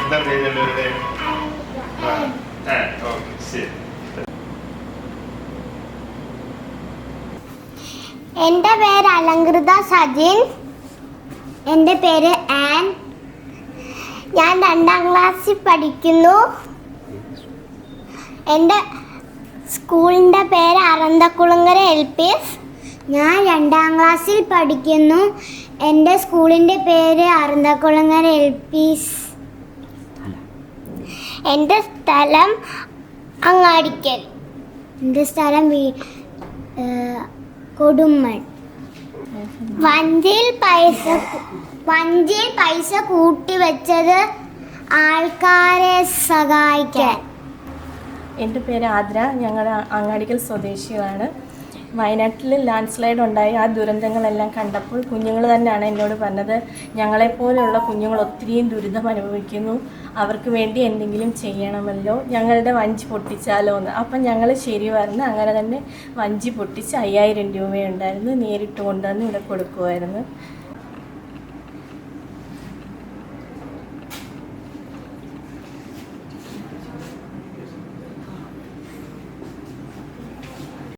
എന്താ പേര് രണ്ടുപേരുടെ? ഓക്കെ ശരി. എൻ്റെ പേര് അലങ്കൃത സജിൻ. എൻ്റെ പേര് ആൻ. ഞാൻ 2ാം ക്ലാസ്സിൽ പഠിക്കുന്നു. എൻ്റെ സ്കൂളിൻ്റെ പേര് അറന്തക്കുളങ്ങര LPS. ഞാൻ 2ാം ക്ലാസ്സിൽ പഠിക്കുന്നു. എൻ്റെ സ്കൂളിൻ്റെ പേര് അറന്തക്കുളങ്ങര LPS. എൻ്റെ സ്ഥലം അങ്ങാടിക്കൽ. എൻ്റെ സ്ഥലം കൊടുമ്മൺ. വഞ്ചിയിൽ പൈസ കൂട്ടി വെച്ചത് ആൾക്കാരെ സഹായിക്കാൻ. എൻ്റെ പേര് ആദ്ര. ഞങ്ങൾ അങ്ങാടിക്കൽ സ്വദേശികളാണ്. വയനാട്ടിൽ ലാൻഡ് സ്ലൈഡ് ഉണ്ടായി ആ ദുരന്തങ്ങളെല്ലാം കണ്ടപ്പോൾ കുഞ്ഞുങ്ങൾ തന്നെയാണ് എന്നോട് പറഞ്ഞത്, ഞങ്ങളെപ്പോലെയുള്ള കുഞ്ഞുങ്ങൾ ഒത്തിരിയും ദുരിതം അനുഭവിക്കുന്നു, അവർക്ക് വേണ്ടി എന്തെങ്കിലും ചെയ്യണമല്ലോ, ഞങ്ങളുടെ വഞ്ചി പൊട്ടിച്ചാലോ എന്ന്. അപ്പം ഞങ്ങൾ ശരി പറഞ്ഞ് അങ്ങനെ തന്നെ വഞ്ചി പൊട്ടിച്ച് 5000 രൂപയുണ്ടായിരുന്നു, നേരിട്ട് കൊണ്ടുവന്ന് ഇവിടെ കൊടുക്കുമായിരുന്നു.